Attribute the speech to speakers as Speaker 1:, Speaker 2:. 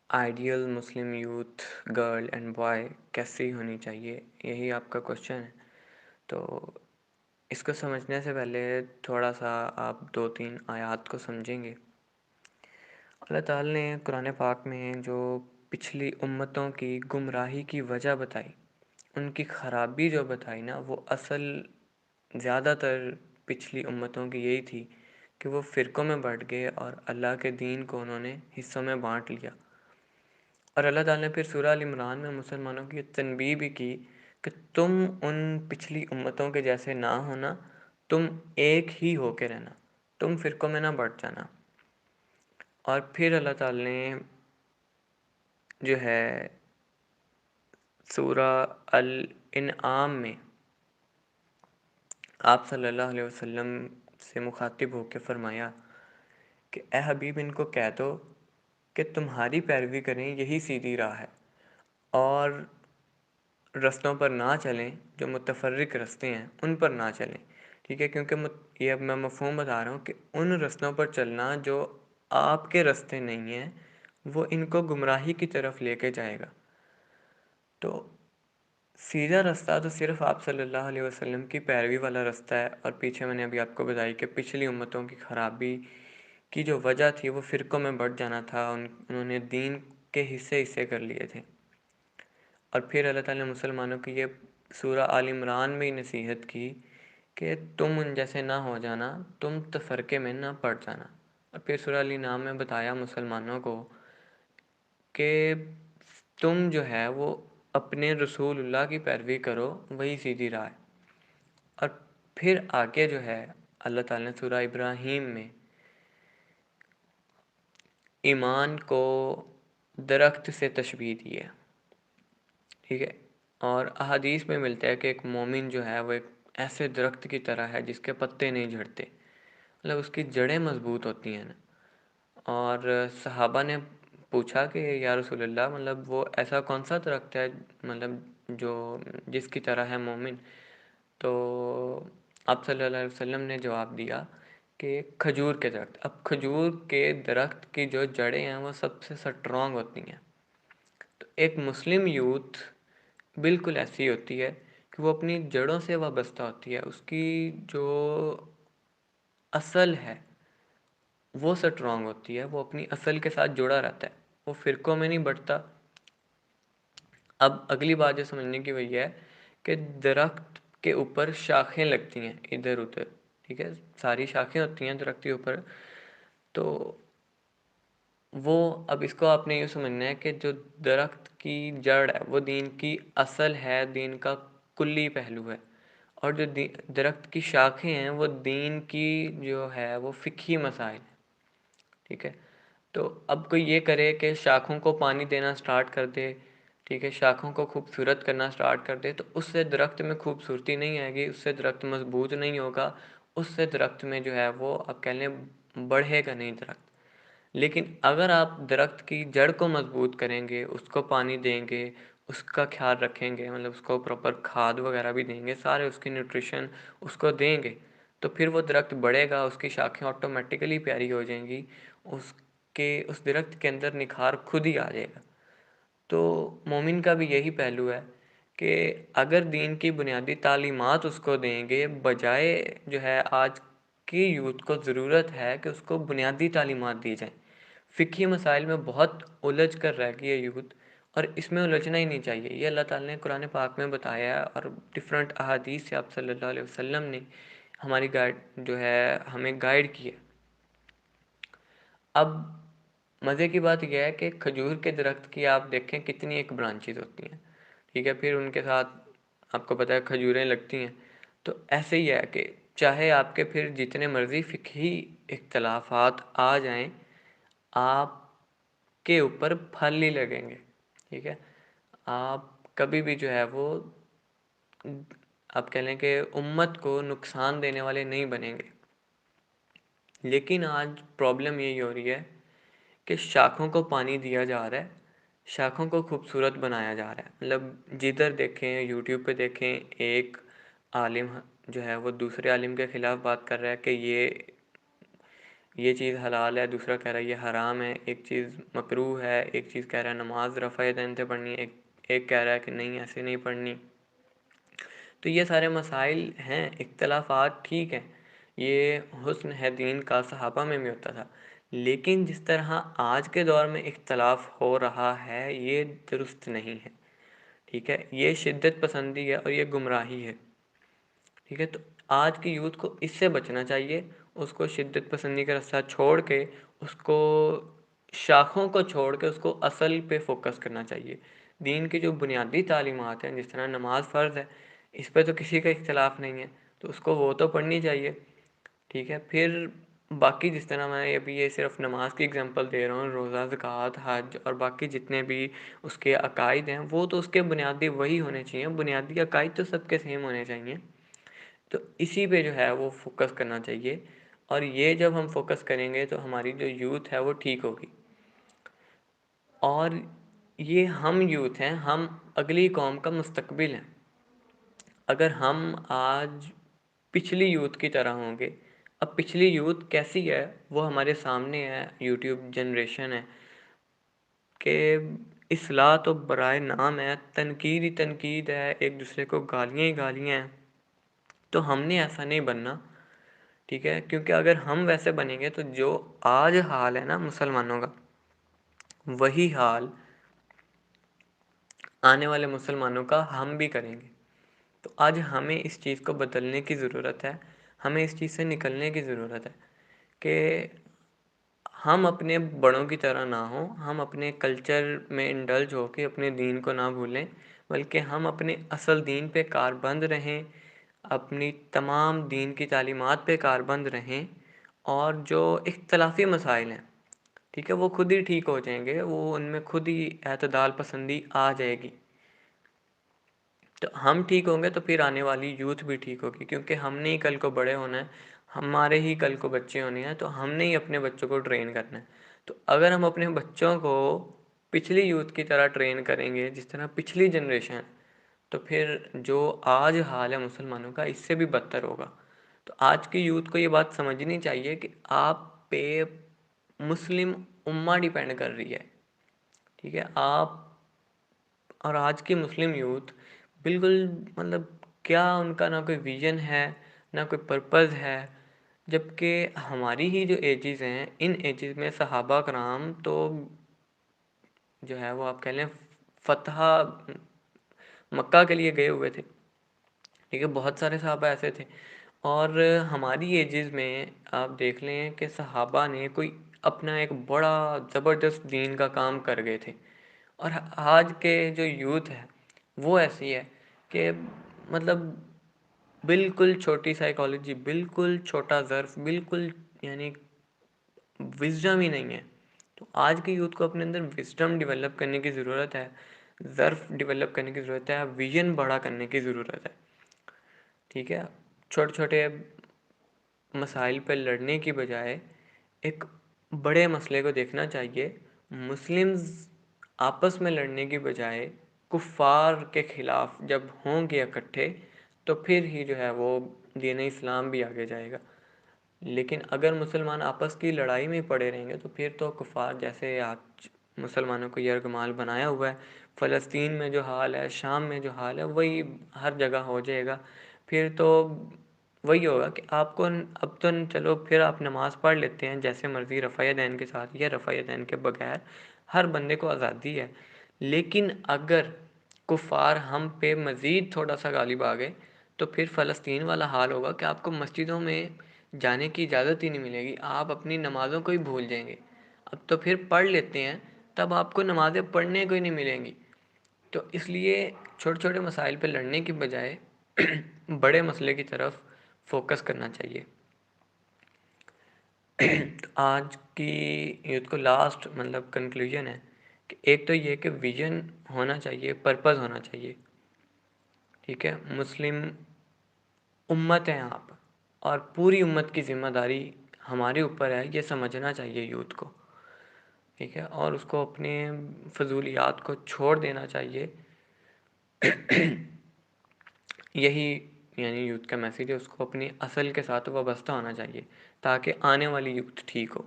Speaker 1: Ideal Muslim youth girl and boy کیسی ہونی چاہیے، یہی آپ کا کوشچن ہے. تو اس کو سمجھنے سے پہلے تھوڑا سا آپ 2-3 آیات کو سمجھیں گے. اللہ تعالیٰ نے قرآن پاک میں جو پچھلی امتوں کی گمراہی کی وجہ بتائی، ان کی خرابی جو بتائی نا، وہ اصل زیادہ تر پچھلی امتوں کی یہی تھی کہ وہ فرقوں میں بٹ گئے اور اللہ کے دین کو انہوں نے حصوں میں بانٹ لیا. اور اللہ تعالیٰ نے پھر سورہ ال عمران میں مسلمانوں کی تنبیہ بھی کی کہ تم ان پچھلی امتوں کے جیسے نہ ہونا، تم ایک ہی ہو کے رہنا، تم فرقوں میں نہ بٹ جانا. اور پھر اللہ تعالیٰ نے جو ہے سورہ الانعام میں آپ صلی اللہ علیہ وسلم سے مخاطب ہو کے فرمایا کہ اے حبیب، ان کو کہہ دو کہ تمہاری پیروی کریں، یہی سیدھی راہ ہے، اور رستوں پر نہ چلیں جو متفرق رستے ہیں، ان پر نہ چلیں. ٹھیک ہے، کیونکہ یہ اب میں مفہوم بتا رہا ہوں کہ ان رستوں پر چلنا جو آپ کے رستے نہیں ہیں، وہ ان کو گمراہی کی طرف لے کے جائے گا. تو سیدھا رستہ تو صرف آپ صلی اللہ علیہ وسلم کی پیروی والا رستہ ہے. اور پیچھے میں نے ابھی آپ کو بتائی کہ پچھلی امتوں کی خرابی کی جو وجہ تھی وہ فرقوں میں بٹ جانا تھا، انہوں نے دین کے حصے کر لیے تھے. اور پھر اللہ تعالیٰ نے مسلمانوں کی یہ سورہ آل عمران میں ہی نصیحت کی کہ تم ان جیسے نہ ہو جانا، تم تفرقے میں نہ پڑ جانا. اور پھر سورہ الانعام میں بتایا مسلمانوں کو کہ تم جو ہے وہ اپنے رسول اللہ کی پیروی کرو، وہی سیدھی راہ ہے. اور پھر آگے جو ہے اللہ تعالیٰ نے سورہ ابراہیم میں ایمان کو درخت سے تشبیہ دی ہے. ٹھیک ہے، اور احادیث میں ملتا ہے کہ ایک مومن جو ہے وہ ایک ایسے درخت کی طرح ہے جس کے پتے نہیں جھڑتے، مطلب اس کی جڑیں مضبوط ہوتی ہیں نا. اور صحابہ نے پوچھا کہ یا رسول اللہ، مطلب وہ ایسا کون سا درخت ہے مطلب جو جس کی طرح ہے مومن؟ تو آپ صلی اللہ علیہ وسلم نے جواب دیا کہ کھجور کے درخت. اب کھجور کے درخت کی جو جڑیں ہیں وہ سب سے سٹرونگ ہوتی ہیں. تو ایک مسلم یوتھ بالکل ایسی ہوتی ہے کہ وہ اپنی جڑوں سے وابستہ ہوتی ہے، اس کی جو اصل ہے وہ سٹرونگ ہوتی ہے، وہ اپنی اصل کے ساتھ جڑا رہتا ہے، وہ فرقوں میں نہیں بٹتا. اب اگلی بات جو سمجھنے کی وہی ہے کہ درخت کے اوپر شاخیں لگتی ہیں ادھر ادھر. ٹھیک ہے، ساری شاخیں ہوتی ہیں درخت کے اوپر. تو وہ اب اس کو آپ نے یہ سمجھنا ہے کہ جو درخت کی جڑ ہے وہ دین کی اصل ہے، دین کا کلی پہلو ہے. اور جو درخت کی شاخیں ہیں وہ دین کی جو ہے وہ فقہی مسائل ہیں. ٹھیک ہے، تو اب کوئی یہ کرے کہ شاخوں کو پانی دینا سٹارٹ کر دے، ٹھیک ہے، شاخوں کو خوبصورت کرنا سٹارٹ کر دے، تو اس سے درخت میں خوبصورتی نہیں آئے گی، اس سے درخت مضبوط نہیں ہوگا، اس سے درخت میں جو ہے وہ آپ کہہ لیں بڑھے گا نہیں درخت. لیکن اگر آپ درخت کی جڑ کو مضبوط کریں گے، اس کو پانی دیں گے، اس کا خیال رکھیں گے، مطلب اس کو پراپر کھاد وغیرہ بھی دیں گے، سارے اس کی نیوٹریشن اس کو دیں گے، تو پھر وہ درخت بڑھے گا، اس کی شاخیں آٹومیٹیکلی پیاری ہو جائیں گی، اس درخت کے اندر نکھار خود ہی آ جائے گا. تو مومن کا بھی یہی پہلو ہے کہ اگر دین کی بنیادی تعلیمات اس کو دیں گے، بجائے جو ہے آج کی یوتھ کو ضرورت ہے کہ اس کو بنیادی تعلیمات دی جائیں. فقہی مسائل میں بہت الجھ کر رہ گئی ہے یوتھ، اور اس میں الجھنا ہی نہیں چاہیے. یہ اللہ تعالیٰ نے قرآن پاک میں بتایا ہے، اور ڈفرینٹ احادیث سے آپ صلی اللہ علیہ وسلم نے ہماری گائیڈ جو ہے ہمیں گائیڈ کی ہے. اب مزے کی بات یہ ہے کہ کھجور کے درخت کی آپ دیکھیں کتنی ایک برانچز ہوتی ہیں. ٹھیک ہے، پھر ان کے ساتھ آپ کو پتہ ہے کھجوریں لگتی ہیں. تو ایسے ہی ہے کہ چاہے آپ کے پھر جتنے مرضی فقہی اختلافات آ جائیں، آپ کے اوپر پھل نہیں لگیں گے. ٹھیک ہے، آپ کبھی بھی جو ہے وہ آپ کہہ لیں کہ امت کو نقصان دینے والے نہیں بنیں گے. لیکن آج پرابلم یہی ہو رہی ہے کہ شاخوں کو پانی دیا جا رہا ہے، شاخوں کو خوبصورت بنایا جا رہا ہے. مطلب جدھر دیکھیں، یوٹیوب پہ دیکھیں، ایک عالم جو ہے وہ دوسرے عالم کے خلاف بات کر رہا ہے کہ یہ یہ چیز حلال ہے، دوسرا کہہ رہا ہے یہ حرام ہے، ایک چیز مکروہ ہے، ایک چیز کہہ رہا ہے نماز رفع دین سے پڑھنی ہے، ایک کہہ رہا ہے کہ نہیں ایسے نہیں پڑھنی. تو یہ سارے مسائل ہیں، اختلافات ٹھیک ہیں، یہ حسن ہے دین کا صحابہ میں بھی ہوتا تھا، لیکن جس طرح آج کے دور میں اختلاف ہو رہا ہے یہ درست نہیں ہے. ٹھیک ہے، یہ شدت پسندی ہے اور یہ گمراہی ہے. ٹھیک ہے، تو آج کی یوتھ کو اس سے بچنا چاہیے، اس کو شدت پسندی کا راستہ چھوڑ کے، اس کو شاخوں کو چھوڑ کے اس کو اصل پہ فوکس کرنا چاہیے. دین کی جو بنیادی تعلیمات ہیں، جس طرح نماز فرض ہے، اس پہ تو کسی کا اختلاف نہیں ہے، تو اس کو وہ تو پڑھنی چاہیے. ٹھیک ہے، پھر باقی جس طرح میں ابھی یہ صرف نماز کی اگزامپل دے رہا ہوں، روزہ، زکوٰۃ، حج اور باقی جتنے بھی اس کے عقائد ہیں، وہ تو اس کے بنیادی وہی ہونے چاہیے، بنیادی عقائد تو سب کے سیم ہونے چاہیے. تو اسی پہ جو ہے وہ فوکس کرنا چاہیے، اور یہ جب ہم فوکس کریں گے تو ہماری جو یوتھ ہے وہ ٹھیک ہوگی. اور یہ ہم یوتھ ہیں، ہم اگلی قوم کا مستقبل ہیں. اگر ہم آج پچھلی یوتھ کی طرح ہوں گے، اب پچھلی یوتھ کیسی ہے وہ ہمارے سامنے ہے، یوٹیوب جنریشن ہے کہ اصلاح تو برائے نام ہے، تنقید ہی تنقید ہے، ایک دوسرے کو گالیاں ہی گالیاں ہیں. تو ہم نے ایسا نہیں بننا. ٹھیک ہے، کیونکہ اگر ہم ویسے بنیں گے تو جو آج حال ہے نا مسلمانوں کا، وہی حال آنے والے مسلمانوں کا ہم بھی کریں گے. تو آج ہمیں اس چیز کو بدلنے کی ضرورت ہے، ہمیں اس چیز سے نکلنے کی ضرورت ہے کہ ہم اپنے بڑوں کی طرح نہ ہوں، ہم اپنے کلچر میں انڈلج ہو کے اپنے دین کو نہ بھولیں، بلکہ ہم اپنے اصل دین پہ کاربند رہیں، اپنی تمام دین کی تعلیمات پہ کاربند رہیں، اور جو اختلافی مسائل ہیں، ٹھیک ہے، وہ خود ہی ٹھیک ہو جائیں گے، وہ ان میں خود ہی اعتدال پسندی آ جائے گی. تو ہم ٹھیک ہوں گے تو پھر آنے والی یوتھ بھی ٹھیک ہوگی، کیونکہ ہم نے ہی کل کو بڑے ہونا ہے، ہمارے ہی کل کو بچے ہونے ہیں، تو ہم نے ہی اپنے بچوں کو ٹرین کرنا ہے. تو اگر ہم اپنے بچوں کو پچھلی یوتھ کی طرح ٹرین کریں گے، جس طرح پچھلی جنریشن، تو پھر جو آج حال ہے مسلمانوں کا اس سے بھی بدتر ہوگا. تو آج کی یوتھ کو یہ بات سمجھنی چاہیے کہ آپ پہ مسلم امہ ڈیپینڈ کر رہی ہے. ٹھیک ہے، آپ اور آج کی مسلم یوتھ بالکل مطلب کیا ان کا نہ کوئی ویژن ہے، نہ کوئی پرپز ہے، جبکہ ہماری ہی جو ایجز ہیں، ان ایجز میں صحابہ کرام تو جو ہے وہ آپ کہہ لیں فتح مکہ کے لیے گئے ہوئے تھے. ٹھیک ہے، بہت سارے صحابہ ایسے تھے، اور ہماری ایجز میں آپ دیکھ لیں کہ صحابہ نے کوئی اپنا ایک بڑا زبردست دین کا کام کر گئے تھے. اور آج کے جو یوتھ ہے وہ ایسی ہے کہ مطلب بالکل چھوٹی سائیکالوجی، بالکل چھوٹا ظرف، بالکل یعنی وزڈم ہی نہیں ہے. تو آج کے یوتھ کو اپنے اندر وزڈم ڈیولپ کرنے کی ضرورت ہے، ظرف ڈیولپ کرنے کی ضرورت ہے، ویژن بڑا کرنے کی ضرورت ہے. ٹھیک ہے، چھوٹے چھوٹے مسائل پہ لڑنے کی بجائے ایک بڑے مسئلے کو دیکھنا چاہیے. مسلمز آپس میں لڑنے کی بجائے کفار کے خلاف جب ہوں گے اکٹھے تو پھر ہی جو ہے وہ دین اسلام بھی آگے جائے گا. لیکن اگر مسلمان آپس کی لڑائی میں پڑے رہیں گے تو پھر تو کفار جیسے آج مسلمانوں کو یرغمال بنایا ہوا ہے، فلسطین میں جو حال ہے، شام میں جو حال ہے، وہی ہر جگہ ہو جائے گا. پھر تو وہی ہوگا کہ آپ کو اب تو چلو پھر آپ نماز پڑھ لیتے ہیں جیسے مرضی رفع دین کے ساتھ یا رفع دین کے بغیر، ہر بندے کو آزادی ہے. لیکن اگر کفار ہم پہ مزید تھوڑا سا غالب آ گئے تو پھر فلسطین والا حال ہوگا کہ آپ کو مسجدوں میں جانے کی اجازت ہی نہیں ملے گی، آپ اپنی نمازوں کو ہی بھول جائیں گے. اب تو پھر پڑھ لیتے ہیں، تب آپ کو نمازیں پڑھنے کو ہی نہیں ملیں گی. تو اس لیے چھوٹے چھوٹے مسائل پہ لڑنے کی بجائے بڑے مسئلے کی طرف فوکس کرنا چاہیے. تو آج کی یوتھ کو لاسٹ مطلب کنکلوژن ہے کہ ایک تو یہ کہ ویژن ہونا چاہیے، پرپز ہونا چاہیے. ٹھیک ہے، مسلم امت ہیں آپ، اور پوری امت کی ذمہ داری ہمارے اوپر ہے، یہ سمجھنا چاہیے یوتھ کو. ٹھیک ہے، اور اس کو اپنے فضولیات کو چھوڑ دینا چاہیے. یہی یعنی یوتھ کا میسیج ہے اس کو اپنی اصل کے ساتھ وابستہ ہونا چاہیے تاکہ آنے والی یوتھ ٹھیک ہو.